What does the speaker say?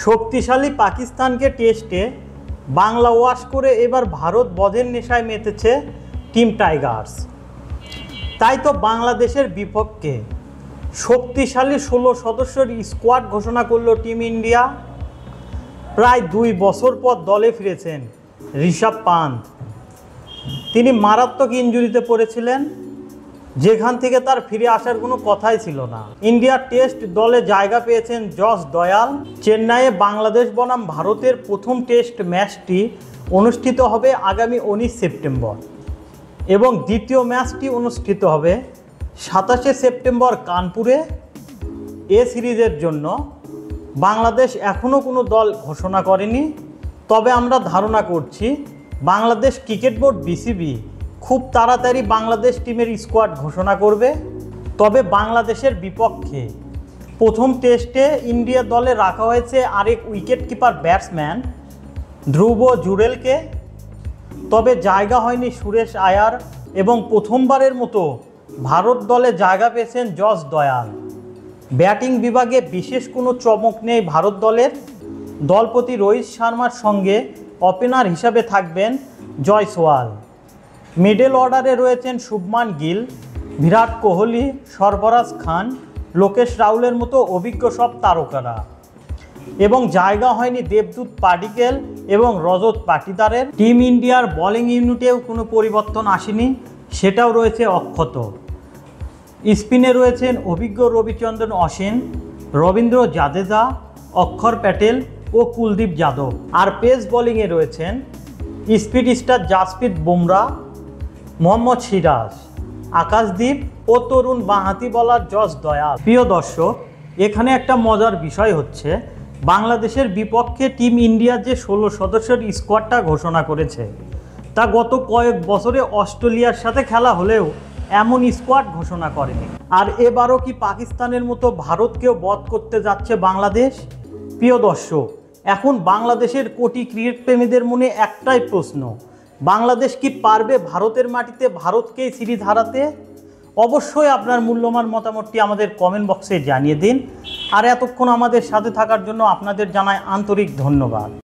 শক্তিশালী পাকিস্তানকে টেস্টে বাংলা ওয়াশ করে এবার ভারত বধের নেশায় মেতেছে টিম টাইগার্স। তাই তো বাংলাদেশের বিপক্ষে শক্তিশালী 16 সদস্যের স্কোয়াড ঘোষণা করল টিম ইন্ডিয়া। প্রায় 2 বছর পর দলে ফিরেছেন ঋষভ পান্থ। তিনি মারাত্মক ইনজুরিতে পড়েছিলেন, যেখান থেকে তার ফিরে আসার কোনো কথাই ছিল না। ইন্ডিয়া টেস্ট দলে জায়গা পেয়েছেন জস দয়াল। চেন্নাইয়ে বাংলাদেশ বনাম ভারতের প্রথম টেস্ট ম্যাচটি অনুষ্ঠিত হবে আগামী 19 সেপ্টেম্বর এবং দ্বিতীয় ম্যাচটি অনুষ্ঠিত হবে 27শে সেপ্টেম্বর কানপুরে। এ সিরিজের জন্য বাংলাদেশ এখনও কোনো দল ঘোষণা করেনি, তবে আমরা ধারণা করছি বাংলাদেশ ক্রিকেট বোর্ড বিসিবি খুব তাড়াতাড়ি বাংলাদেশ টিমের স্কোয়াড ঘোষণা করবে। তবে বাংলাদেশের বিপক্ষে প্রথম টেস্টে ইন্ডিয়া দলে রাখা হয়েছে আরেক উইকেট কিপার ব্যাটসম্যান ধ্রুব জুরেলকে। তবে জায়গা হয়নি সুরেশ আয়ার এবং প্রথমবারের মতো ভারত দলে জায়গা পেয়েছেন জস দয়াল। ব্যাটিং বিভাগে বিশেষ কোনো চমক নেই ভারত দলের। দলপতি রোহিত শর্মার সঙ্গে ওপেনার হিসাবে থাকবেন জয়সওয়াল। মিডল অর্ডারে রয়েছেন শুভমান গিল, বিরাট কোহলি, সরফরাজ খান, লোকেশ রাহুলের মতো অভিজ্ঞ সব তারকারা। এবং জায়গা হয়নি দেবদূত পাডিক্কেল এবং রজত পাটিদারের। টিম ইন্ডিয়ার বোলিং ইউনিটেও কোনো পরিবর্তন আসেনি, সেটাও রয়েছে অক্ষত। স্পিনে রয়েছেন অভিজ্ঞ রবিচন্দ্রন অশ্বিন, রবীন্দ্র জাদেজা, অক্ষর প্যাটেল ও কুলদীপ যাদব। আর পেস বোলিংয়ে রয়েছেন স্পিড স্টার জাসপ্রীত বুমরা, মোহাম্মদ সিরাজ, আকাশদীপ ও তরুণ বাঁহাতি বোলার জস দয়াল। প্রিয় দর্শক, এখানে একটা মজার বিষয় হচ্ছে বাংলাদেশের বিপক্ষে টিম ইন্ডিয়া যে 16 সদস্যের স্কোয়াডটা ঘোষণা করেছে তা গত কয়েক বছরে অস্ট্রেলিয়ার সাথে খেলা হলেও এমন স্কোয়াড ঘোষণা করেনি। আর এবারও কি পাকিস্তানের মতো ভারতকেও বধ করতে যাচ্ছে বাংলাদেশ? প্রিয় দর্শক, এখন বাংলাদেশের কোটি ক্রিকেট প্রেমীদের মনে একটাই প্রশ্ন, বাংলাদেশ কি পারবে ভারতের মাটিতে ভারতকেই সিরিজ হারাতে? অবশ্যই আপনার মূল্যবান মতামতটি আমাদের কমেন্ট বক্সে জানিয়ে দিন। আর এতক্ষণ আমাদের সাথে থাকার জন্য আপনাদের জানাই আন্তরিক ধন্যবাদ।